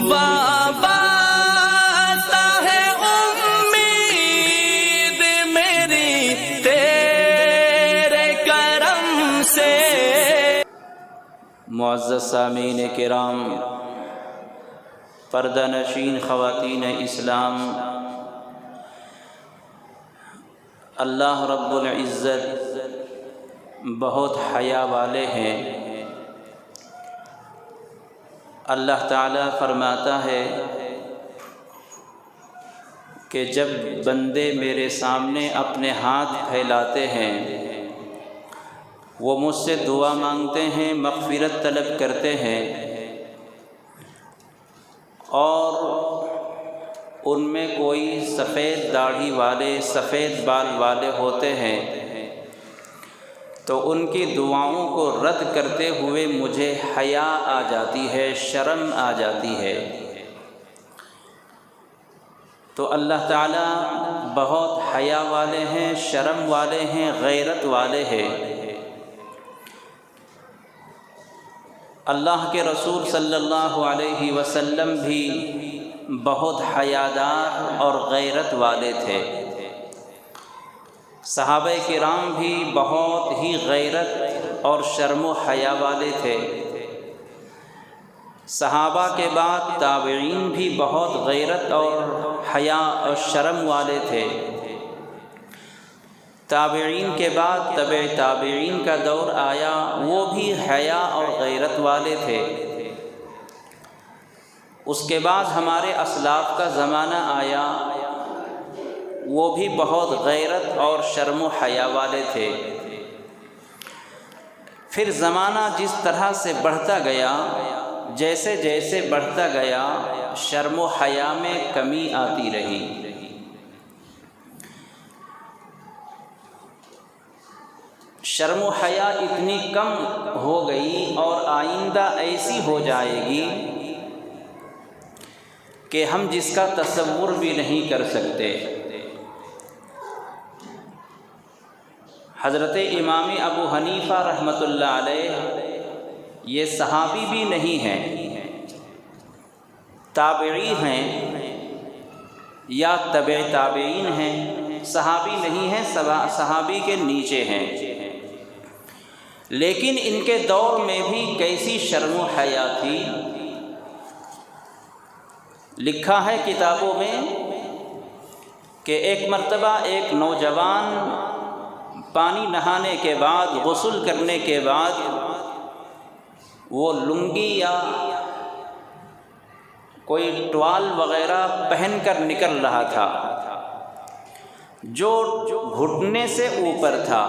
وابستہ ہے امید میری تیرے کرم سے۔ معزز سامعین کرام، پردہ نشین خواتین اسلام، اللہ رب العزت بہت حیا والے ہیں۔ اللہ تعالیٰ فرماتا ہے کہ جب بندے میرے سامنے اپنے ہاتھ پھیلاتے ہیں، وہ مجھ سے دعا مانگتے ہیں، مغفرت طلب کرتے ہیں، اور ان میں کوئی سفید داڑھی والے، سفید بال والے ہوتے ہیں، تو ان کی دعاؤں کو رد کرتے ہوئے مجھے حیا آ جاتی ہے، شرم آ جاتی ہے۔ تو اللہ تعالیٰ بہت حیا والے ہیں، شرم والے ہیں، غیرت والے ہیں۔ اللہ کے رسول صلی اللہ علیہ وسلم بھی بہت حیادار اور غیرت والے تھے۔ صحابہ کرام بھی بہت ہی غیرت اور شرم و حیا والے تھے۔ صحابہ کے بعد تابعین بھی بہت غیرت اور حیا اور شرم والے تھے۔ تابعین کے بعد تبع تابعین کا دور آیا، وہ بھی حیا اور غیرت والے تھے۔ اس کے بعد ہمارے اسلاف کا زمانہ آیا، وہ بھی بہت غیرت اور شرم و حیا والے تھے۔ پھر زمانہ جس طرح سے بڑھتا گیا، جیسے جیسے بڑھتا گیا، شرم و حیا میں کمی آتی رہی۔ شرم و حیا اتنی کم ہو گئی اور آئندہ ایسی ہو جائے گی کہ ہم جس کا تصور بھی نہیں کر سکتے۔ حضرت امام ابو حنیفہ رحمۃ اللہ علیہ یہ صحابی بھی نہیں ہیں، تابعی ہیں یا تبع تابعین ہیں، صحابی نہیں ہیں، صحابی کے نیچے ہیں، لیکن ان کے دور میں بھی کیسی شرم و حیا تھی۔ لکھا ہے کتابوں میں کہ ایک مرتبہ ایک نوجوان پانی نہانے کے بعد، غسل کرنے کے بعد، وہ لنگی یا کوئی ٹوال وغیرہ پہن کر نکل رہا تھا جو گھٹنے سے اوپر تھا۔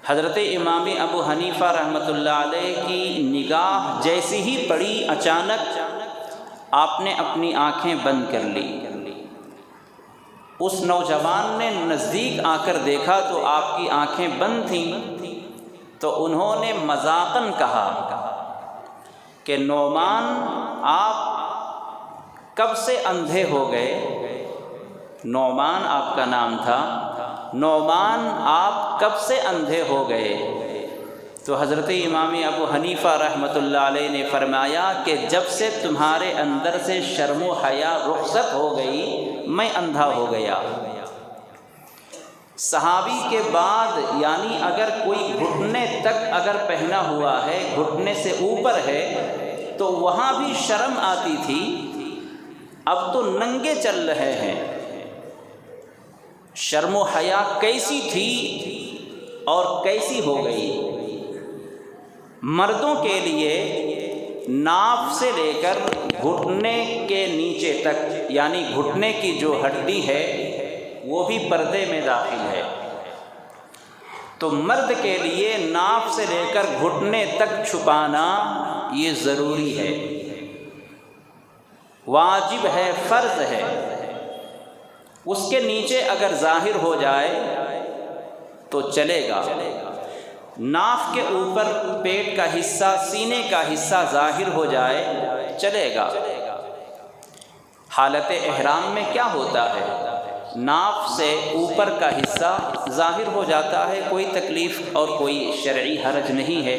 حضرت امام ابو حنیفہ رحمۃ اللہ علیہ کی نگاہ جیسی ہی پڑی، اچانک آپ نے اپنی آنکھیں بند کر لی۔ اس نوجوان نے نزدیک آ کر دیکھا تو آپ کی آنکھیں بند تھیں، تو انہوں نے مذاقاً کہا کہ نعمان، آپ کب سے اندھے ہو گئے؟ نعمان آپ کا نام تھا۔ نعمان، آپ کب سے اندھے ہو گئے؟ تو حضرت امام ابو حنیفہ رحمۃ اللہ علیہ نے فرمایا کہ جب سے تمہارے اندر سے شرم و حیا رخصت ہو گئی، میں اندھا ہو گیا۔ صحابی کے بعد یعنی اگر کوئی گھٹنے تک اگر پہنا ہوا ہے، گھٹنے سے اوپر ہے، تو وہاں بھی شرم آتی تھی، اب تو ننگے چل رہے ہیں۔ شرم و حیا کیسی تھی اور کیسی ہو گئی۔ مردوں کے لیے ناف سے لے کر گھٹنے کے نیچے تک، یعنی گھٹنے کی جو ہڈی ہے وہ بھی پردے میں داخل ہے، تو مرد کے لیے ناف سے لے کر گھٹنے تک چھپانا یہ ضروری ہے، واجب ہے، فرض ہے۔ اس کے نیچے اگر ظاہر ہو جائے تو چلے گا، ناف کے اوپر پیٹ کا حصہ، سینے کا حصہ ظاہر ہو جائے چلے گا۔ حالت احرام میں کیا ہوتا ہے؟ ناف سے اوپر کا حصہ ظاہر ہو جاتا ہے، کوئی تکلیف اور کوئی شرعی حرج نہیں ہے۔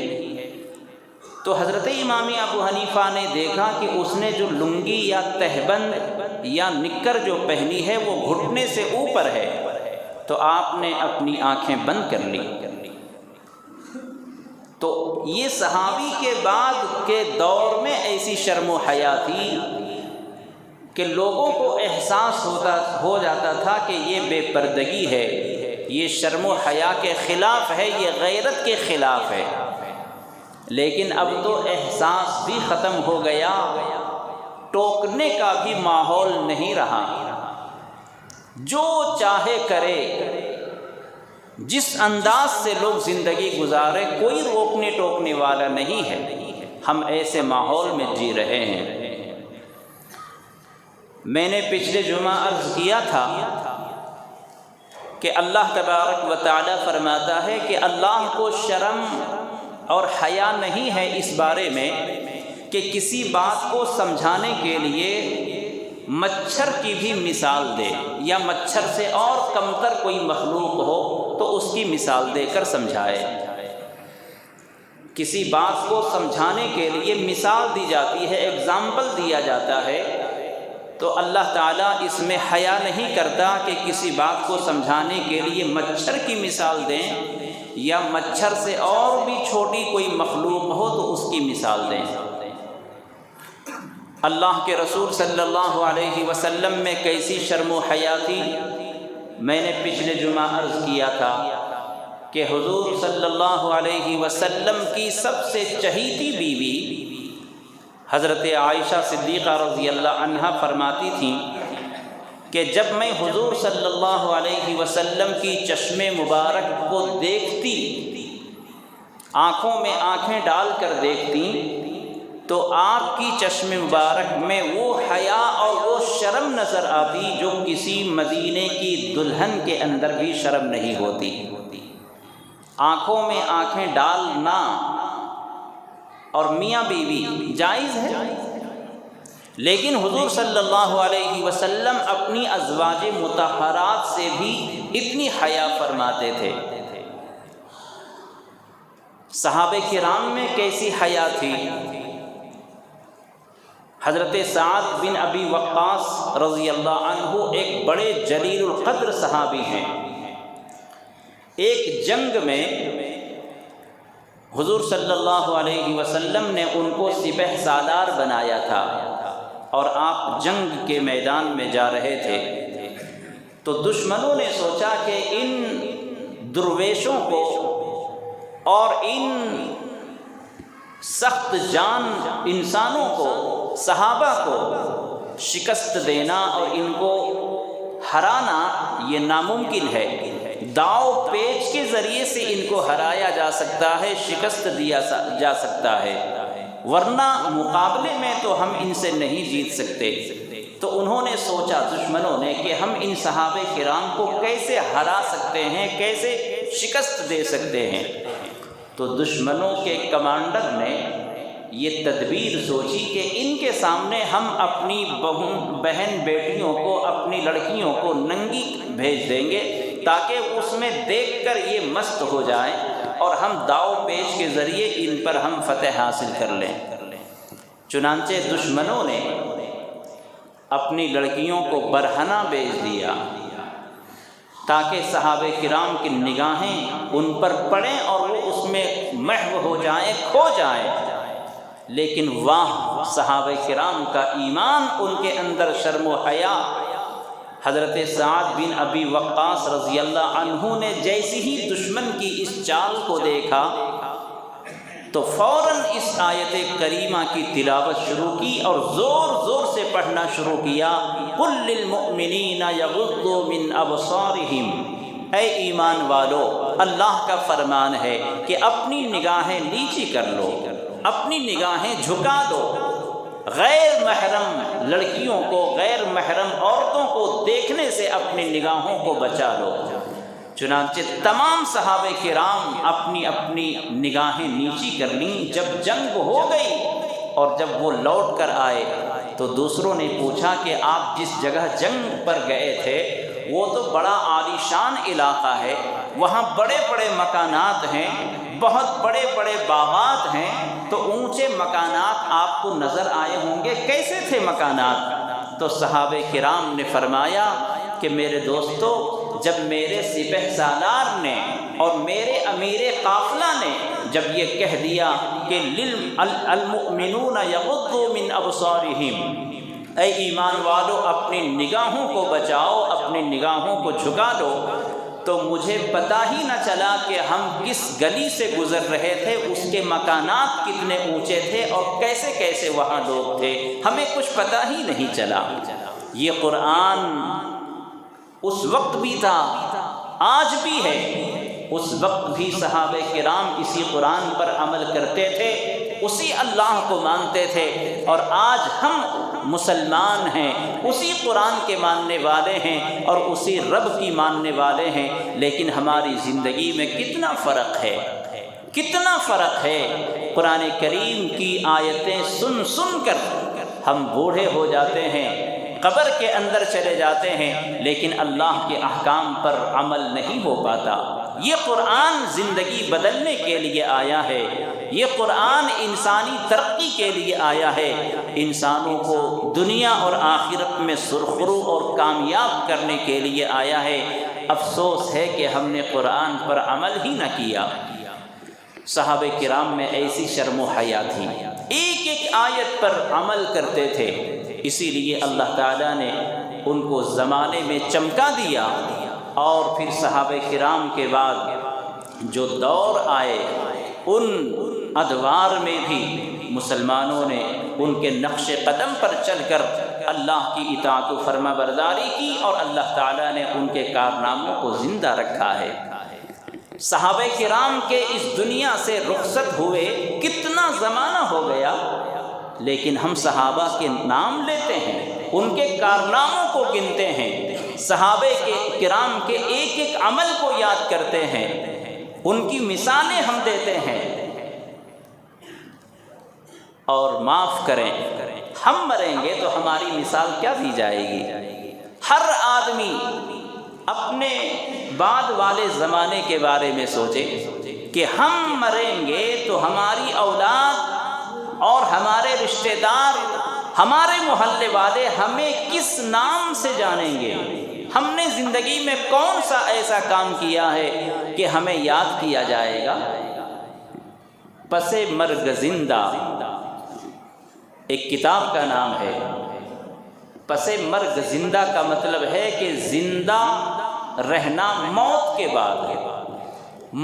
تو حضرت امام ابو حنیفہ نے دیکھا کہ اس نے جو لنگی یا تہبند یا نکر جو پہنی ہے وہ گھٹنے سے اوپر ہے، تو آپ نے اپنی آنکھیں بند کر لی۔ تو یہ صحابی کے بعد کے دور میں ایسی شرم و حیا تھی کہ لوگوں کو احساس ہو جاتا تھا کہ یہ بے پردگی ہے، یہ شرم و حیا کے خلاف ہے، یہ غیرت کے خلاف ہے۔ لیکن اب تو احساس بھی ختم ہو گیا، ٹوکنے کا بھی ماحول نہیں رہا، جو چاہے کرے، جس انداز سے لوگ زندگی گزارے، کوئی روکنے ٹوکنے والا نہیں ہے۔ ہم ایسے ماحول میں جی رہے ہیں۔ میں نے پچھلے جمعہ عرض کیا تھا کہ اللہ تبارک و تعالی فرماتا ہے کہ اللہ کو شرم اور حیا نہیں ہے اس بارے میں کہ کسی بات کو سمجھانے کے لیے مچھر کی بھی مثال دے، یا مچھر سے اور کمتر کوئی مخلوق ہو تو اس کی مثال دے کر سمجھائے۔ کسی بات کو سمجھانے کے لیے مثال دی جاتی ہے، ایگزامپل دیا جاتا ہے، تو اللہ تعالیٰ اس میں حیا نہیں کرتا کہ کسی بات کو سمجھانے کے لیے مچھر کی مثال دیں، یا مچھر سے اور بھی چھوٹی کوئی مخلوق ہو تو اس کی مثال دیں۔ اللہ کے رسول صلی اللہ علیہ وسلم میں کیسی شرم و حیا تھی، میں نے پچھلے جمعہ عرض کیا تھا کہ حضور صلی اللہ علیہ وسلم کی سب سے چہیتی بیوی حضرت عائشہ صدیقہ رضی اللہ عنہا فرماتی تھیں کہ جب میں حضور صلی اللہ علیہ وسلم کی چشم مبارک کو دیکھتی، آنکھوں میں آنکھیں ڈال کر دیکھتی، تو آپ کی چشم مبارک میں وہ حیا اور وہ شرم نظر آتی جو کسی مدینے کی دلہن کے اندر بھی شرم نہیں ہوتی۔ آنکھوں میں آنکھیں ڈالنا اور میاں بیوی جائز ہے، لیکن حضور صلی اللہ علیہ وسلم اپنی ازواج مطہرات سے بھی اتنی حیا فرماتے تھے۔ صحابہ کرام میں کیسی حیا تھی۔ حضرت سعد بن ابی وقاص رضی اللہ عنہ ایک بڑے جلیل القدر صحابی ہیں۔ ایک جنگ میں حضور صلی اللہ علیہ وسلم نے ان کو سپہ سالار بنایا تھا، اور آپ جنگ کے میدان میں جا رہے تھے، تو دشمنوں نے سوچا کہ ان درویشوں کو اور ان سخت جان انسانوں کو، صحابہ کو شکست دینا اور ان کو ہرانا یہ ناممکن ہے۔ داؤ پیچ کے ذریعے سے ان کو ہرایا جا سکتا ہے، شکست دیا جا سکتا ہے، ورنہ مقابلے میں تو ہم ان سے نہیں جیت سکتے۔ تو انہوں نے سوچا دشمنوں نے کہ ہم ان صحابہ کرام کو کیسے ہرا سکتے ہیں، کیسے شکست دے سکتے ہیں۔ تو دشمنوں کے کمانڈر نے یہ تدبیر سوچی کہ ان کے سامنے ہم اپنی بہن بیٹیوں کو، اپنی لڑکیوں کو ننگی بھیج دیں گے، تاکہ اس میں دیکھ کر یہ مست ہو جائیں اور ہم داؤ پیچ کے ذریعے ان پر ہم فتح حاصل کر لیں۔ چنانچہ دشمنوں نے اپنی لڑکیوں کو برہنہ بھیج دیا تاکہ صحابہ کرام کی نگاہیں ان پر پڑیں اور وہ اس میں محو ہو جائیں، کھو جائیں۔ لیکن واہ صحابہ کرام کا ایمان، ان کے اندر شرم و حیا۔ حضرت سعد بن ابی وقاص رضی اللہ عنہ نے جیسی ہی دشمن کی اس چال کو دیکھا تو فوراً اس آیت کریمہ کی تلاوت شروع کی اور زور زور سے پڑھنا شروع کیا، قل للمؤمنین یغضوا من ابصارہم، اے ایمان والو، اللہ کا فرمان ہے کہ اپنی نگاہیں نیچی کر لو، اپنی نگاہیں جھکا دو، غیر محرم لڑکیوں کو، غیر محرم عورتوں کو دیکھنے سے اپنی نگاہوں کو بچا لو۔ چنانچہ تمام صحابہ کرام اپنی اپنی نگاہیں نیچی کر لیں۔ جب جنگ ہو گئی اور جب وہ لوٹ کر آئے تو دوسروں نے پوچھا کہ آپ جس جگہ جنگ پر گئے تھے وہ تو بڑا عالیشان علاقہ ہے، وہاں بڑے بڑے مکانات ہیں، بہت بڑے بڑے باغات ہیں تو اونچے مکانات آپ کو نظر آئے ہوں گے، کیسے تھے مکانات؟ تو صحابہ کرام نے فرمایا کہ میرے دوستو، جب میرے سپہ سالار نے اور میرے امیر قافلہ نے جب یہ کہہ دیا کہ المؤمنون یغضوا من ابصارہم، اے ایمان والو اپنی نگاہوں کو بچاؤ، اپنی نگاہوں کو جھکا دو، تو مجھے پتہ ہی نہ چلا کہ ہم کس گلی سے گزر رہے تھے، اس کے مکانات کتنے اونچے تھے اور کیسے کیسے وہاں لوگ تھے، ہمیں کچھ پتہ ہی نہیں چلا۔ یہ قرآن اس وقت بھی تھا، آج بھی ہے۔ اس وقت بھی صحابہ کرام اسی قرآن پر عمل کرتے تھے، اسی اللہ کو مانتے تھے، اور آج ہم مسلمان ہیں، اسی قرآن کے ماننے والے ہیں اور اسی رب کی ماننے والے ہیں، لیکن ہماری زندگی میں کتنا فرق ہے، کتنا فرق ہے۔ قرآن کریم کی آیتیں سن سن کر ہم بوڑھے ہو جاتے ہیں، قبر کے اندر چلے جاتے ہیں، لیکن اللہ کے احکام پر عمل نہیں ہو پاتا۔ یہ قرآن زندگی بدلنے کے لیے آیا ہے، یہ قرآن انسانی ترقی کے لیے آیا ہے، انسانوں کو دنیا اور آخرت میں سرخرو اور کامیاب کرنے کے لیے آیا ہے۔ افسوس ہے کہ ہم نے قرآن پر عمل ہی نہ کیا۔ صحابہ کرام میں ایسی شرم و حیا تھی، ایک ایک آیت پر عمل کرتے تھے، اسی لیے اللہ تعالیٰ نے ان کو زمانے میں چمکا دیا، اور پھر صحابہ کرام کے بعد جو دور آئے ان ادوار میں بھی مسلمانوں نے ان کے نقش قدم پر چل کر اللہ کی اطاعت و فرما برداری کی، اور اللہ تعالیٰ نے ان کے کارناموں کو زندہ رکھا ہے۔ صحابہ کرام کے اس دنیا سے رخصت ہوئے کتنا زمانہ ہو گیا، لیکن ہم صحابہ کے نام لیتے ہیں، ان کے کارناموں کو گنتے ہیں، صحابہ کے کرام کے ایک ایک عمل کو یاد کرتے ہیں، ان کی مثالیں ہم دیتے ہیں، اور معاف کریں، ہم مریں گے تو ہماری مثال کیا دی جائے گی؟ ہر آدمی اپنے بعد والے زمانے کے بارے میں سوچے کہ ہم مریں گے تو ہماری اولاد اور ہمارے رشتہ دار، ہمارے محلے والے ہمیں کس نام سے جانیں گے؟ ہم نے زندگی میں کون سا ایسا کام کیا ہے کہ ہمیں یاد کیا جائے گا؟ پس مرگ زندہ ایک کتاب کا نام ہے۔ پس مرگ زندہ کا مطلب ہے کہ زندہ رہنا موت کے بعد ہے،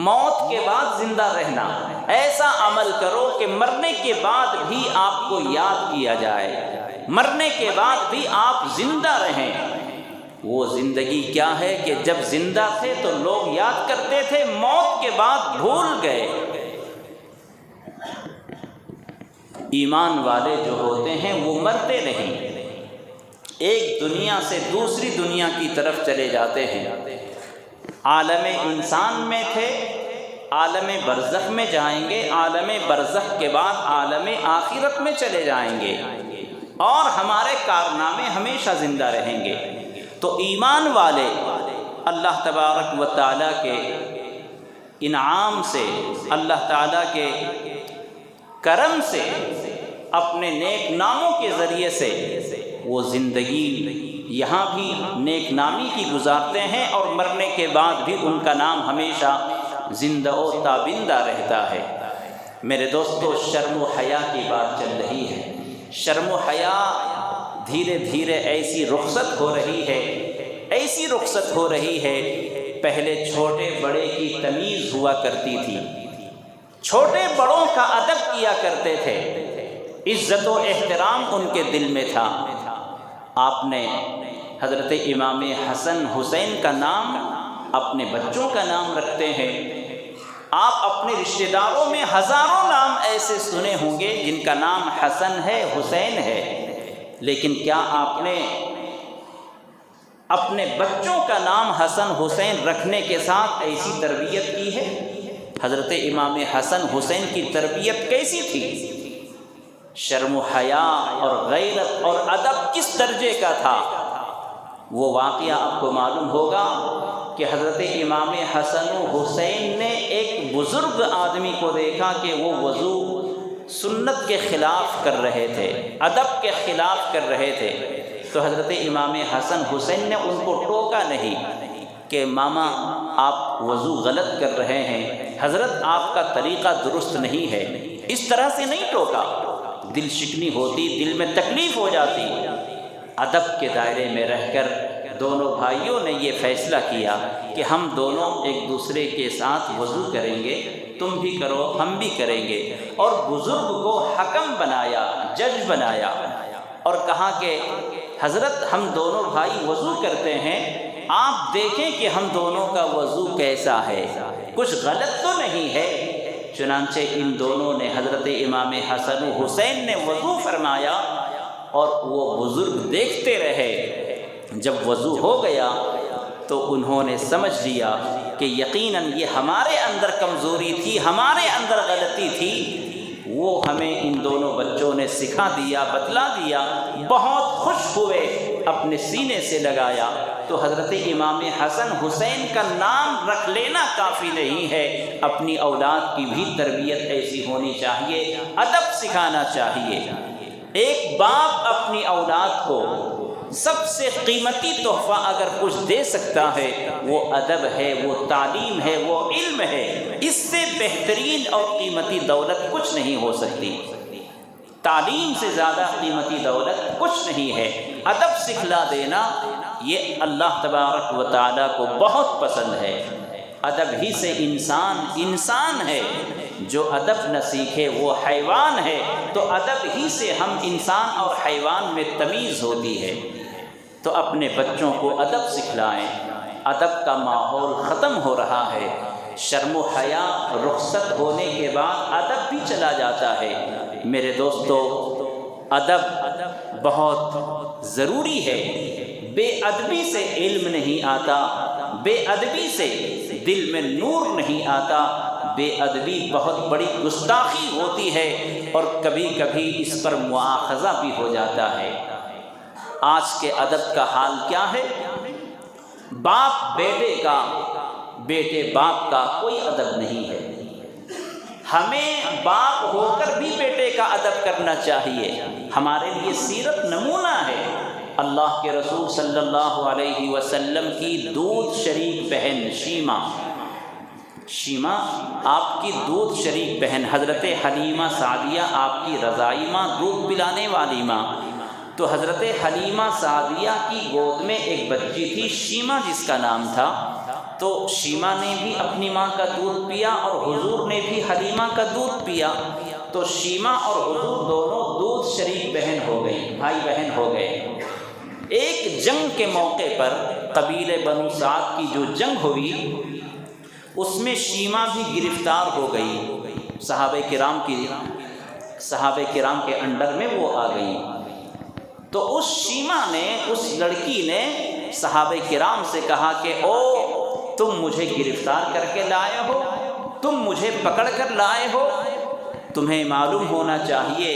موت کے بعد زندہ رہنا۔ ایسا عمل کرو کہ مرنے کے بعد بھی آپ کو یاد کیا جائے، مرنے کے بعد بھی آپ زندہ رہیں۔ وہ زندگی کیا ہے کہ جب زندہ تھے تو لوگ یاد کرتے تھے، موت کے بعد بھول گئے۔ ایمان والے جو ہوتے ہیں وہ مرتے نہیں، ایک دنیا سے دوسری دنیا کی طرف چلے جاتے ہیں۔ عالم انسان میں تھے، عالم برزخ میں جائیں گے، عالم برزخ کے بعد عالم آخرت میں چلے جائیں گے، اور ہمارے کارنامے ہمیشہ زندہ رہیں گے۔ تو ایمان والے اللہ تبارک و تعالیٰ کے انعام سے، اللہ تعالیٰ کے کرم سے، اپنے نیک ناموں کے ذریعے سے وہ زندگی یہاں بھی نیک نامی کی گزارتے ہیں، اور مرنے کے بعد بھی ان کا نام ہمیشہ زندہ و تابندہ رہتا ہے۔ میرے دوستو، شرم و حیا کی بات چل رہی ہے۔ شرم و حیا دھیرے دھیرے ایسی رخصت ہو رہی ہے، ایسی رخصت ہو رہی ہے۔ پہلے چھوٹے بڑے کی تمیز ہوا کرتی تھی، چھوٹے بڑوں کا ادب کیا کرتے تھے، عزت و احترام ان کے دل میں تھا۔ آپ نے حضرت امام حسن حسین کا نام اپنے بچوں کا نام رکھتے ہیں، آپ اپنے رشتہ داروں میں ہزاروں نام ایسے سنے ہوں گے جن کا نام حسن ہے، حسین ہے، لیکن کیا آپ نے اپنے بچوں کا نام حسن حسین رکھنے کے ساتھ ایسی تربیت کی ہے؟ حضرت امام حسن حسین کی تربیت کیسی تھی؟ شرم و حیا اور غیرت اور ادب کس درجے کا تھا؟ وہ واقعہ آپ کو معلوم ہوگا کہ حضرت امام حسن و حسین نے ایک بزرگ آدمی کو دیکھا کہ وہ وضو سنت کے خلاف کر رہے تھے، ادب کے خلاف کر رہے تھے، تو حضرت امام حسن حسین نے ان کو ٹوکا نہیں کہ ماما آپ وضو غلط کر رہے ہیں، حضرت آپ کا طریقہ درست نہیں ہے، اس طرح سے نہیں ٹوکا۔ دل شکنی ہوتی، دل میں تکلیف ہو جاتی۔ ادب کے دائرے میں رہ کر دونوں بھائیوں نے یہ فیصلہ کیا کہ ہم دونوں ایک دوسرے کے ساتھ وضو کریں گے، تم بھی کرو ہم بھی کریں گے، اور بزرگ کو حکم بنایا، جج بنایا، اور کہا کہ حضرت ہم دونوں بھائی وضو کرتے ہیں، آپ دیکھیں کہ ہم دونوں کا وضو کیسا ہے، کچھ غلط تو نہیں ہے۔ چنانچہ ان دونوں نے، حضرت امام حسن و حسین نے وضو فرمایا اور وہ بزرگ دیکھتے رہے۔ جب وضو ہو گیا تو انہوں نے سمجھ لیا کہ یقیناً یہ ہمارے اندر کمزوری تھی، ہمارے اندر غلطی تھی، وہ ہمیں ان دونوں بچوں نے سکھا دیا، بتلا دیا۔ بہت خوش ہوئے، اپنے سینے سے لگایا۔ تو حضرت امام حسن حسین کا نام رکھ لینا کافی نہیں ہے، اپنی اولاد کی بھی تربیت ایسی ہونی چاہیے، ادب سکھانا چاہیے۔ ایک باپ اپنی اولاد کو سب سے قیمتی تحفہ اگر کچھ دے سکتا ہے وہ ادب ہے، وہ تعلیم ہے، وہ علم ہے۔ اس سے بہترین اور قیمتی دولت کچھ نہیں ہو سکتی۔ تعلیم سے زیادہ قیمتی دولت کچھ نہیں ہے۔ ادب سکھلا دینا یہ اللہ تبارک و تعالیٰ کو بہت پسند ہے۔ ادب ہی سے انسان ہے، جو ادب نہ سیکھے وہ حیوان ہے۔ تو ادب ہی سے ہم انسان اور حیوان میں تمیز ہوتی ہے۔ تو اپنے بچوں کو ادب سکھلائیں۔ ادب کا ماحول ختم ہو رہا ہے، شرم و حیا رخصت ہونے کے بعد ادب بھی چلا جاتا ہے۔ میرے دوستو، ادب بہت ضروری ہے۔ بے ادبی سے علم نہیں آتا، بے ادبی سے دل میں نور نہیں آتا، بے ادبی بہت بڑی گستاخی ہوتی ہے اور کبھی کبھی اس پر مواخذہ بھی ہو جاتا ہے۔ آج کے ادب کا حال کیا ہے؟ باپ بیٹے کا، بیٹے باپ کا کوئی ادب نہیں ہے۔ ہمیں باپ ہو کر بھی بیٹے کا ادب کرنا چاہیے۔ ہمارے لیے سیرت نمونہ ہے۔ اللہ کے رسول صلی اللہ علیہ وسلم کی دودھ شریک بہن شیمہ آپ کی دودھ شریک بہن، حضرت حلیمہ سعدیہ آپ کی رضائی ماں، دودھ پلانے والی ماں۔ تو حضرت حلیمہ سعدیہ کی گود میں ایک بچی تھی، شیمہ جس کا نام تھا۔ تو شیمہ نے بھی اپنی ماں کا دودھ پیا اور حضور نے بھی حلیمہ کا دودھ پیا۔ تو شیمہ اور حضور دونوں دودھ شریک بہن ہو گئی، بھائی بہن ہو گئے۔ ایک جنگ کے موقع پر، قبیلے بنو سعد کی جو جنگ ہوئی، اس میں شیمہ بھی گرفتار ہو گئی۔ صحابہ کرام کے انڈر میں وہ آ گئی۔ تو اس شیمہ نے، اس لڑکی نے صحابہ کرام سے کہا کہ او تم مجھے گرفتار کر کے لائے ہو، تم مجھے پکڑ کر لائے ہو، تمہیں معلوم ہونا چاہیے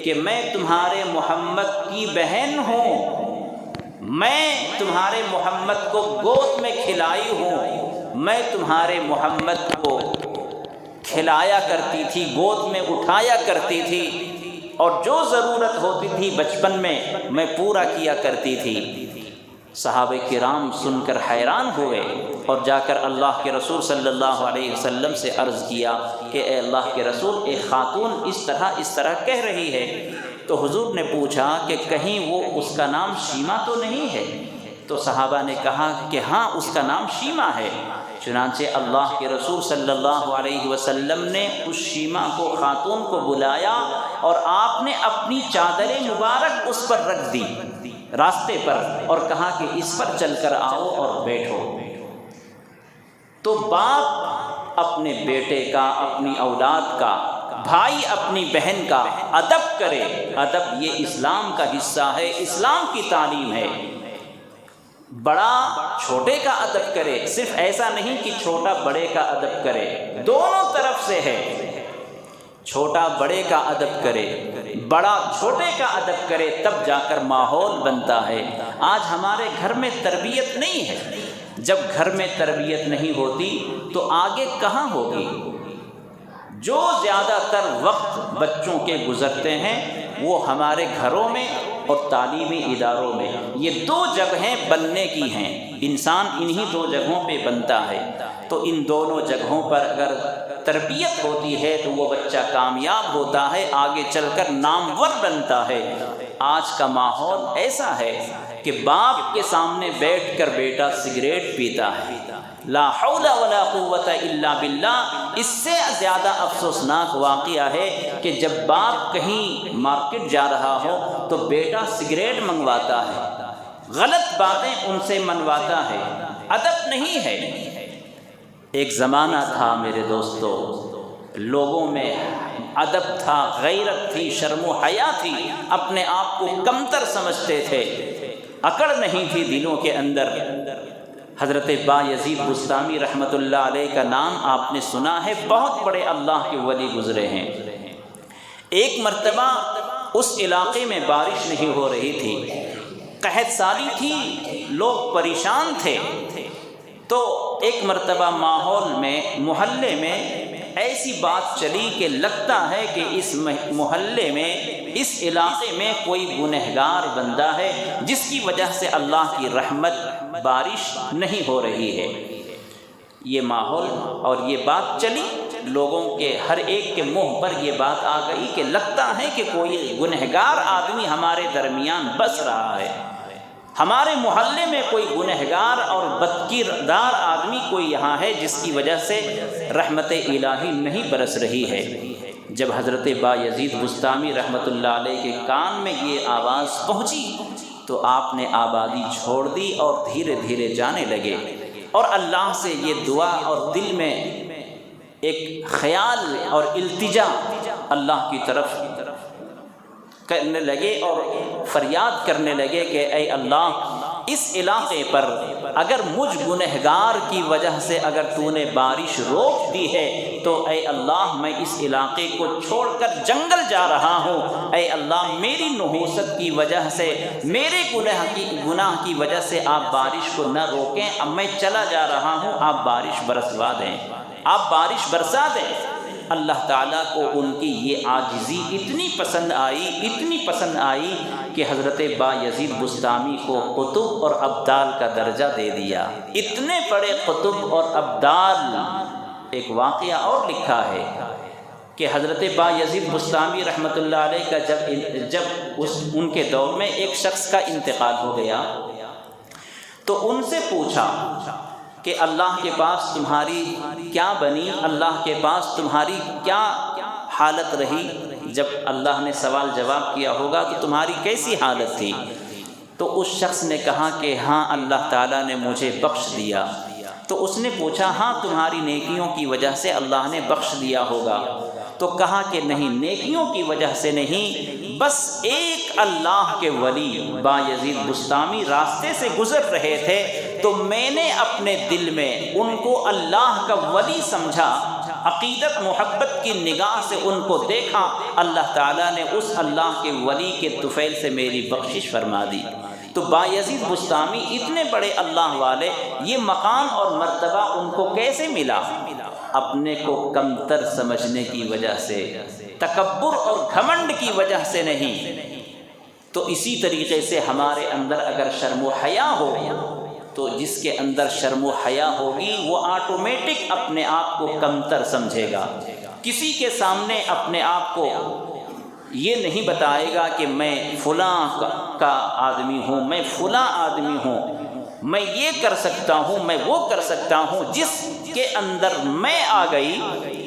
کہ میں تمہارے محمد کی بہن ہوں، میں تمہارے محمد کو گود میں کھلائی ہوں، میں تمہارے محمد کو کھلایا کرتی تھی، گود میں اٹھایا کرتی تھی، اور جو ضرورت ہوتی تھی بچپن میں پورا کیا کرتی تھی۔ صحابہ کرام سن کر حیران ہوئے اور جا کر اللہ کے رسول صلی اللہ علیہ وسلم سے عرض کیا کہ اے اللہ کے رسول، ایک خاتون اس طرح کہہ رہی ہے۔ تو حضور نے پوچھا کہ کہیں وہ اس کا نام شیمہ تو نہیں ہے؟ تو صحابہ نے کہا کہ ہاں اس کا نام شیمہ ہے۔ چنانچہ اللہ کے رسول صلی اللہ علیہ وسلم نے اس شیمہ کو، خاتون کو بلایا اور آپ نے اپنی چادر مبارک اس پر رکھ دی راستے پر، اور کہا کہ اس پر چل کر آؤ اور بیٹھو۔ تو باپ اپنے بیٹے کا، اپنی اولاد کا، بھائی اپنی بہن کا ادب کرے۔ ادب یہ اسلام کا حصہ ہے، اسلام کی تعلیم ہے۔ بڑا چھوٹے کا ادب کرے، صرف ایسا نہیں کہ چھوٹا بڑے کا ادب کرے، دونوں طرف سے ہے۔ چھوٹا بڑے کا ادب کرے، بڑا چھوٹے کا ادب کرے، تب جا کر ماحول بنتا ہے۔ آج ہمارے گھر میں تربیت نہیں ہے۔ جب گھر میں تربیت نہیں ہوتی تو آگے کہاں ہوگی؟ جو زیادہ تر وقت بچوں کے گزرتے ہیں وہ ہمارے گھروں میں اور تعلیمی اداروں میں۔ یہ دو جگہیں بننے کی ہیں، انسان انہی دو جگہوں پہ بنتا ہے، تو ان دونوں جگہوں پر اگر تربیت ہوتی ہے تو وہ بچہ کامیاب ہوتا ہے، آگے چل کر نامور بنتا ہے۔ آج کا ماحول ایسا ہے کہ باپ کے سامنے بیٹھ کر بیٹا سگریٹ پیتا ہے، لا حول ولا قوت الا باللہ۔ اس سے زیادہ افسوسناک واقعہ ہے کہ جب باپ کہیں مارکیٹ جا رہا ہو تو بیٹا سگریٹ منگواتا ہے، غلط باتیں ان سے منواتا ہے، ادب نہیں ہے۔ ایک زمانہ تھا میرے دوستو، لوگوں میں ادب تھا، غیرت تھی، شرم و حیا تھی، اپنے آپ کو کمتر سمجھتے تھے، اکڑ نہیں تھی دلوں کے اندر۔ حضرت بایزید بسطامی رحمۃ اللہ علیہ کا نام آپ نے سنا ہے، بہت بڑے اللہ کے ولی گزرے ہیں۔ ایک مرتبہ اس علاقے میں بارش نہیں ہو رہی تھی، قحط سالی تھی، لوگ پریشان تھے، تو ایک مرتبہ ماحول میں، محلے میں ایسی بات چلی کہ لگتا ہے کہ اس محلے میں، اس علاقے میں کوئی گنہگار بندہ ہے جس کی وجہ سے اللہ کی رحمت بارش نہیں ہو رہی ہے۔ یہ ماحول اور یہ بات چلی، لوگوں کے ہر ایک کے منہ پر یہ بات آ گئی کہ لگتا ہے کہ کوئی گنہگار آدمی ہمارے درمیان بس رہا ہے، ہمارے محلے میں کوئی گنہگار اور بدکردار آدمی کوئی یہاں ہے جس کی وجہ سے رحمت الہی نہیں برس رہی ہے۔ جب حضرت بایزید بسطامی رحمۃ اللہ علیہ کے کان میں یہ آواز پہنچی تو آپ نے آبادی چھوڑ دی اور دھیرے دھیرے جانے لگے، اور اللہ سے یہ دعا اور دل میں ایک خیال اور التجا اللہ کی طرف کرنے لگے اور فریاد کرنے لگے کہ اے اللہ، اس علاقے پر اگر مجھ گنہگار کی وجہ سے اگر تو نے بارش روک دی ہے تو اے اللہ میں اس علاقے کو چھوڑ کر جنگل جا رہا ہوں، اے اللہ میری نحوست کی وجہ سے، میرے گناہ کی وجہ سے آپ بارش کو نہ روکیں، اب میں چلا جا رہا ہوں، آپ بارش برسوا دیں، آپ بارش برسا دیں۔ اللہ تعالیٰ کو ان کی یہ عاجزی اتنی پسند آئی کہ حضرت بایزید بسطامی کو قطب اور ابدال کا درجہ دے دیا۔ اتنے بڑے قطب اور ابدال۔ ایک واقعہ اور لکھا ہے کہ حضرت بایزید بسطامی رحمۃ اللہ علیہ کا جب ان کے دور میں ایک شخص کا انتقال ہو گیا تو ان سے پوچھا کہ اللہ کے پاس تمہاری کیا بنی، اللہ کے پاس تمہاری کیا حالت رہی، جب اللہ نے سوال جواب کیا ہوگا تو تمہاری کیسی حالت تھی؟ تو اس شخص نے کہا کہ ہاں اللہ تعالیٰ نے مجھے بخش دیا۔ تو اس نے پوچھا ہاں تمہاری نیکیوں کی وجہ سے اللہ نے بخش دیا ہوگا؟ تو کہا کہ نہیں، نیکیوں کی وجہ سے نہیں، بس ایک اللہ کے ولی بایزید بسطامی راستے سے گزر رہے تھے تو میں نے اپنے دل میں ان کو اللہ کا ولی سمجھا، عقیدت محبت کی نگاہ سے ان کو دیکھا، اللہ تعالیٰ نے اس اللہ کے ولی کے طفیل سے میری بخشش فرما دی۔ تو بایزید بسطامی اتنے بڑے اللہ والے، یہ مقام اور مرتبہ ان کو کیسے ملا؟ اپنے کو کمتر سمجھنے کی وجہ سے، تکبر اور گھمنڈ کی وجہ سے نہیں۔ تو اسی طریقے سے ہمارے اندر اگر شرم و حیا ہو تو جس کے اندر شرم و حیا ہوگی وہ آٹومیٹک اپنے آپ کو کمتر سمجھے گا، کسی کے سامنے اپنے آپ کو یہ نہیں بتائے گا کہ میں فلاں کا آدمی ہوں، میں فلاں آدمی ہوں، میں یہ کر سکتا ہوں، میں وہ کر سکتا ہوں۔ جس کے اندر میں آ گئی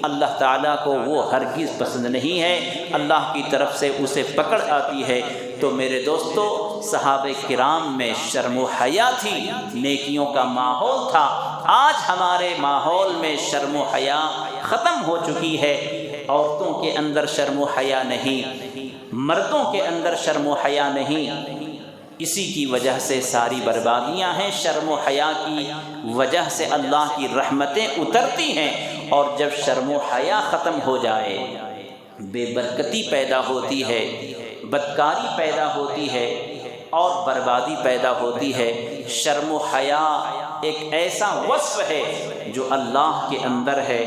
اللہ تعالیٰ کو وہ ہرگز پسند نہیں ہے، اللہ کی طرف سے اسے پکڑ آتی ہے۔ تو میرے دوستو، صحابہ کرام میں شرم و حیا تھی، نیکیوں کا ماحول تھا۔ آج ہمارے ماحول میں شرم و حیا ختم ہو چکی ہے، عورتوں کے اندر شرم و حیا نہیں، مردوں کے اندر شرم و حیا نہیں۔ اسی کی وجہ سے ساری بربادیاں ہیں، شرم و حیا کی وجہ سے اللہ کی رحمتیں اترتی ہیں، اور جب شرم و حیا ختم ہو جائے بے برکتی پیدا ہوتی ہے، بدکاری پیدا ہوتی ہے اور بربادی پیدا ہوتی ہے۔ شرم و حیا ایک ایسا وصف ہے جو اللہ کے اندر ہے،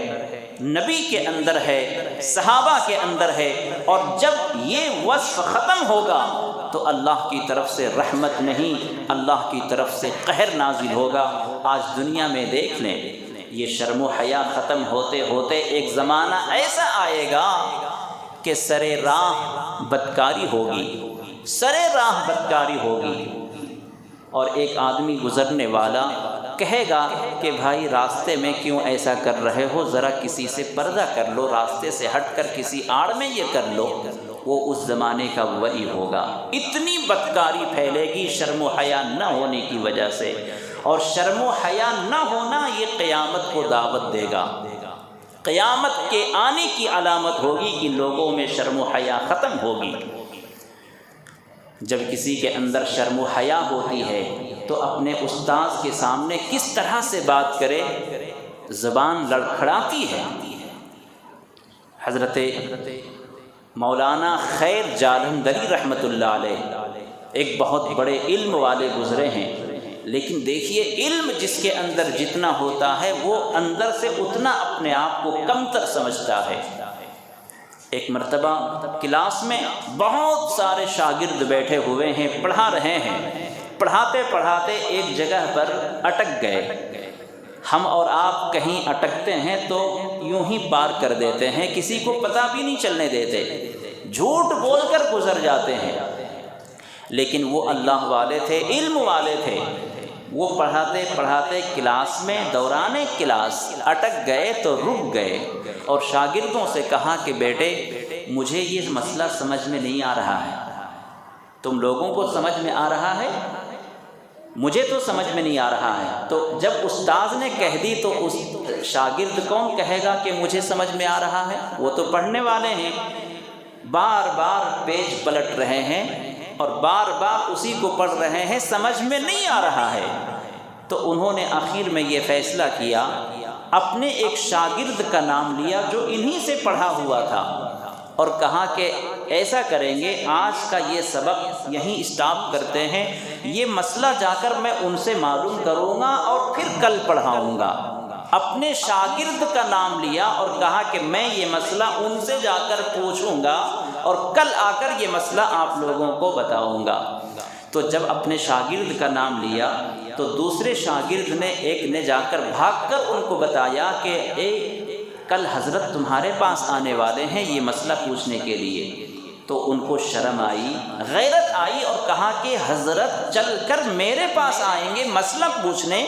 نبی کے اندر ہے، صحابہ کے اندر ہے، اور جب یہ وصف ختم ہوگا تو اللہ کی طرف سے رحمت نہیں، اللہ کی طرف سے قہر نازل ہوگا۔ آج دنیا میں دیکھ لیں، یہ شرم و حیا ختم ہوتے ہوتے ایک زمانہ ایسا آئے گا کہ سرے راہ بدکاری ہوگی، سرے راہ بدکاری ہوگی، اور ایک آدمی گزرنے والا کہے گا کہ بھائی راستے میں کیوں ایسا کر رہے ہو، ذرا کسی سے پردہ کر لو، راستے سے ہٹ کر کسی آڑ میں یہ کر لو، وہ اس زمانے کا ولی ہوگا۔ اتنی بدکاری پھیلے گی شرم و حیا نہ ہونے کی وجہ سے، اور شرم و حیا نہ ہونا یہ قیامت کو دعوت دے گا، قیامت کے آنے کی علامت ہوگی کہ لوگوں میں شرم و حیا ختم ہوگی۔ جب کسی کے اندر شرم و حیا ہوتی ہے تو اپنے استاذ کے سامنے کس طرح سے بات کرے، زبان لڑکھڑاتی ہے۔ حضرت مولانا خیر جالندری رحمۃ اللہ علیہ ایک بہت بڑے علم والے گزرے ہیں، لیکن دیکھیے علم جس کے اندر جتنا ہوتا ہے وہ اندر سے اتنا اپنے آپ کو کمتر سمجھتا ہے۔ ایک مرتبہ کلاس میں بہت سارے شاگرد بیٹھے ہوئے ہیں، پڑھا رہے ہیں، پڑھاتے پڑھاتے ایک جگہ پر اٹک گئے۔ ہم اور آپ کہیں اٹکتے ہیں تو یوں ہی پار کر دیتے ہیں، کسی کو پتہ بھی نہیں چلنے دیتے، جھوٹ بول کر گزر جاتے ہیں، لیکن وہ اللہ والے تھے، علم والے تھے، وہ پڑھاتے پڑھاتے کلاس میں دوران کلاس اٹک گئے تو رک گئے، اور شاگردوں سے کہا کہ بیٹے مجھے یہ مسئلہ سمجھ میں نہیں آ رہا ہے، تم لوگوں کو سمجھ میں آ رہا ہے؟ مجھے تو سمجھ میں نہیں آ رہا ہے۔ تو جب استاذ نے کہہ دی تو اس شاگرد کون کہے گا کہ مجھے سمجھ میں آ رہا ہے؟ وہ تو پڑھنے والے ہیں، بار بار پیج پلٹ رہے ہیں اور بار بار اسی کو پڑھ رہے ہیں، سمجھ میں نہیں آ رہا ہے۔ تو انہوں نے آخر میں یہ فیصلہ کیا، اپنے ایک شاگرد کا نام لیا جو انہی سے پڑھا ہوا تھا، اور کہا کہ ایسا کریں گے، آج کا یہ سبق یہیں اسٹاپ کرتے ہیں، یہ مسئلہ جا کر میں ان سے معلوم کروں گا اور پھر کل پڑھاؤں گا۔ اپنے شاگرد کا نام لیا اور کہا کہ میں یہ مسئلہ ان سے جا کر پوچھوں گا اور کل آ کر یہ مسئلہ آپ لوگوں کو بتاؤں گا۔ تو جب اپنے شاگرد کا نام لیا تو دوسرے شاگرد نے ایک نے جا کر بھاگ کر ان کو بتایا کہ کل حضرت تمہارے پاس آنے والے ہیں یہ مسئلہ پوچھنے کے لیے۔ تو ان کو شرم آئی، غیرت آئی، اور کہا کہ حضرت چل کر میرے پاس آئیں گے مسئلہ پوچھنے،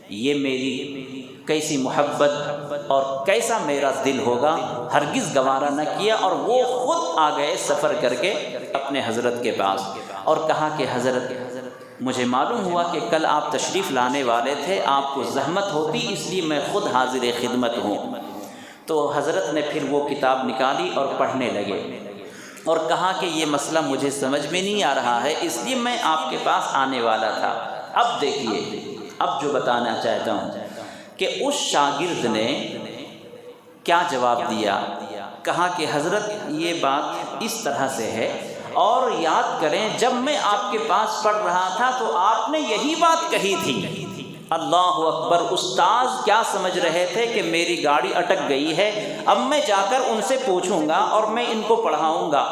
یہ میری کیسی محبت اور کیسا میرا دل ہوگا، ہرگز گوارا نہ کیا، اور وہ خود آ گئے سفر کر کے اپنے حضرت کے پاس، اور کہا کہ حضرت مجھے معلوم ہوا کہ کل آپ تشریف لانے والے تھے، آپ کو زحمت ہوتی اس لیے میں خود حاضر خدمت ہوں۔ تو حضرت نے پھر وہ کتاب نکالی اور پڑھنے لگے، اور کہا کہ یہ مسئلہ مجھے سمجھ میں نہیں آ رہا ہے، اس لیے میں آپ کے پاس آنے والا تھا۔ اب دیکھیے، اب جو بتانا چاہتا ہوں کہ اس شاگرد نے کیا جواب دیا، کہا کہ حضرت یہ بات اس طرح سے ہے، اور یاد کریں جب میں آپ کے پاس پڑھ رہا تھا تو آپ نے یہی بات کہی تھی۔ اللہ اکبر! استاذ کیا سمجھ رہے تھے کہ میری گاڑی اٹک گئی ہے، اب میں جا کر ان سے پوچھوں گا اور میں ان کو پڑھاؤں گا۔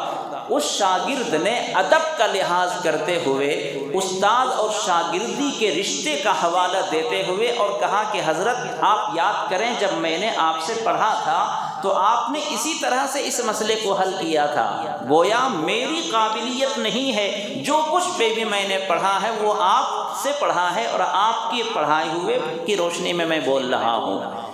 اس شاگرد نے ادب کا لحاظ کرتے ہوئے استاد اور شاگردی کے رشتے کا حوالہ دیتے ہوئے اور کہا کہ حضرت آپ یاد کریں جب میں نے آپ سے پڑھا تھا تو آپ نے اسی طرح سے اس مسئلے کو حل کیا تھا، گویا میری قابلیت نہیں ہے، جو کچھ بھی میں نے پڑھا ہے وہ آپ سے پڑھا ہے اور آپ کی پڑھائے ہوئے کی روشنی میں بول رہا ہوں۔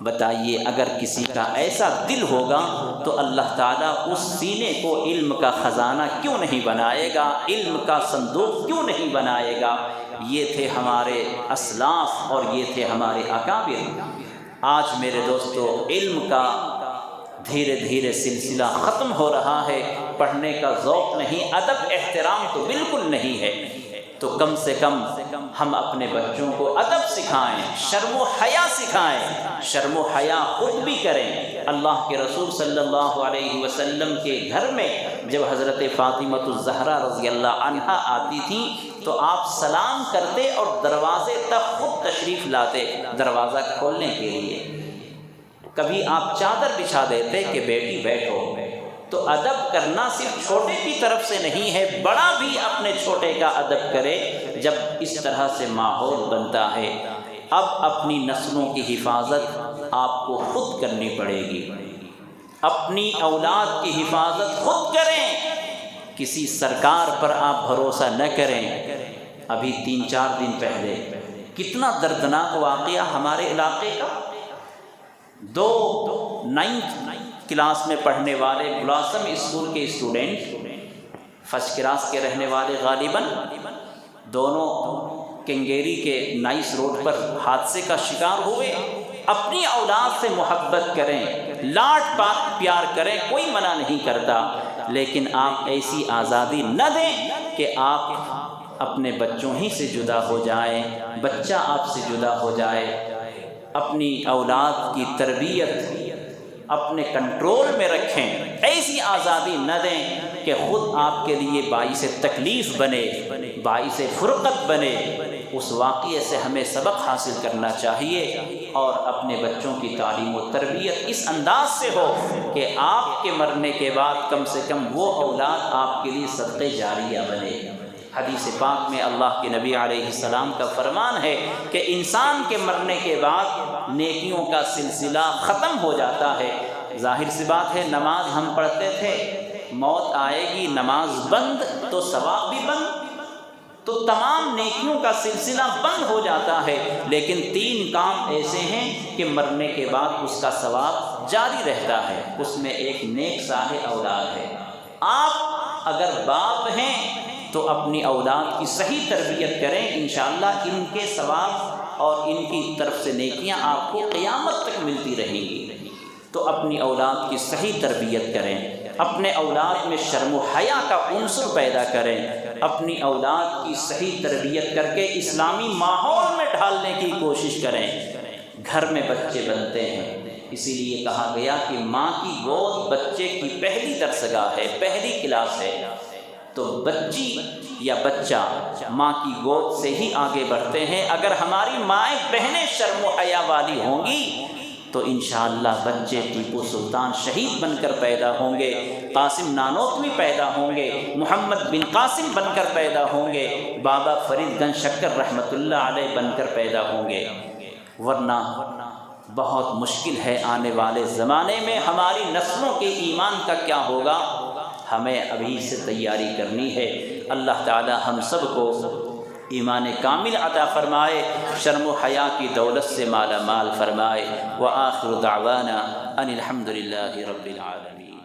بتائیے اگر کسی کا ایسا دل ہوگا تو اللہ تعالیٰ اس سینے کو علم کا خزانہ کیوں نہیں بنائے گا، علم کا صندوق کیوں نہیں بنائے گا؟ یہ تھے ہمارے اسلاف اور یہ تھے ہمارے اکابر۔ آج میرے دوستو علم کا دھیرے دھیرے سلسلہ ختم ہو رہا ہے، پڑھنے کا ذوق نہیں، ادب احترام تو بالکل نہیں ہے۔ تو کم سے کم ہم اپنے بچوں کو ادب سکھائیں، شرم و حیا سکھائیں، شرم و حیا خود بھی کریں۔ اللہ کے رسول صلی اللہ علیہ وسلم کے گھر میں جب حضرت فاطمہ الزہرا رضی اللہ عنہا آتی تھیں تو آپ سلام کرتے اور دروازے تک خود تشریف لاتے دروازہ کھولنے کے لیے۔ کبھی آپ چادر بچھا دیتے کہ بیٹی بیٹھو۔ تو ادب کرنا صرف چھوٹے کی طرف سے نہیں ہے، بڑا بھی اپنے چھوٹے کا ادب کرے جب اس طرح سے ماحول بنتا ہے۔ اب اپنی نسلوں کی حفاظت آپ کو خود کرنی پڑے گی، اپنی اولاد کی حفاظت خود کریں، کسی سرکار پر آپ بھروسہ نہ کریں۔ ابھی 3-4 دن پہلے کتنا دردناک واقعہ ہمارے علاقے کا، 2 9th کلاس میں پڑھنے والے بلاسم اسکول کے اسٹوڈنٹ، فرسٹ کلاس کے رہنے والے غالباً، دونوں کنگیری کے نائس روڈ پر حادثے کا شکار ہوئے۔ اپنی اولاد سے محبت کریں، لاڈ پیار کریں، کوئی منع نہیں کرتا، لیکن آپ ایسی آزادی نہ دیں کہ آپ اپنے بچوں ہی سے جدا ہو جائیں، بچہ آپ سے جدا ہو جائے۔ اپنی اولاد کی تربیت اپنے کنٹرول میں رکھیں، ایسی آزادی نہ دیں کہ خود آپ کے لیے باعث تکلیف بنے، باعث فرقت بنے۔ اس واقعے سے ہمیں سبق حاصل کرنا چاہیے اور اپنے بچوں کی تعلیم و تربیت اس انداز سے ہو کہ آپ کے مرنے کے بعد کم سے کم وہ اولاد آپ کے لیے صدقہ جاریہ بنے۔ حدیث پاک میں اللہ کے نبی علیہ السلام کا فرمان ہے کہ انسان کے مرنے کے بعد نیکیوں کا سلسلہ ختم ہو جاتا ہے۔ ظاہر سی بات ہے، نماز ہم پڑھتے تھے، موت آئے گی نماز بند تو ثواب بھی بند، تو تمام نیکیوں کا سلسلہ بند ہو جاتا ہے۔ لیکن 3 کام ایسے ہیں کہ مرنے کے بعد اس کا ثواب جاری رہتا ہے، اس میں ایک نیک صالح اولاد ہے۔ آپ اگر باپ ہیں تو اپنی اولاد کی صحیح تربیت کریں، انشاءاللہ ان کے ثواب اور ان کی طرف سے نیکیاں آپ کو قیامت تک ملتی رہیں گی۔ تو اپنی اولاد کی صحیح تربیت کریں، اپنے اولاد میں شرم و حیا کا عنصر پیدا کریں، اپنی اولاد کی صحیح تربیت کر کے اسلامی ماحول میں ڈھالنے کی کوشش کریں۔ گھر میں بچے بنتے ہیں، اسی لیے کہا گیا کہ ماں کی گود بچے کی پہلی درسگاہ ہے، پہلی کلاس ہے۔ تو بچی یا بچہ ماں کی گود سے ہی آگے بڑھتے ہیں۔ اگر ہماری مائیں بہنیں شرم و حیا والی ہوں گی تو انشاءاللہ بچے ٹیپو سلطان شہید بن کر پیدا ہوں گے، قاسم نانوتوی پیدا ہوں گے، محمد بن قاسم بن کر پیدا ہوں گے، بابا فرید گنج شکر رحمۃ اللہ علیہ بن کر پیدا ہوں گے۔ ورنہ بہت مشکل ہے آنے والے زمانے میں ہماری نسلوں کے ایمان کا کیا ہوگا، ہمیں ابھی سے تیاری کرنی ہے۔ اللہ تعالی ہم سب کو ایمان کامل عطا فرمائے، شرم و حیا کی دولت سے مالا مال فرمائے۔ وآخر دعوانا ان الحمد للہ رب العالمین۔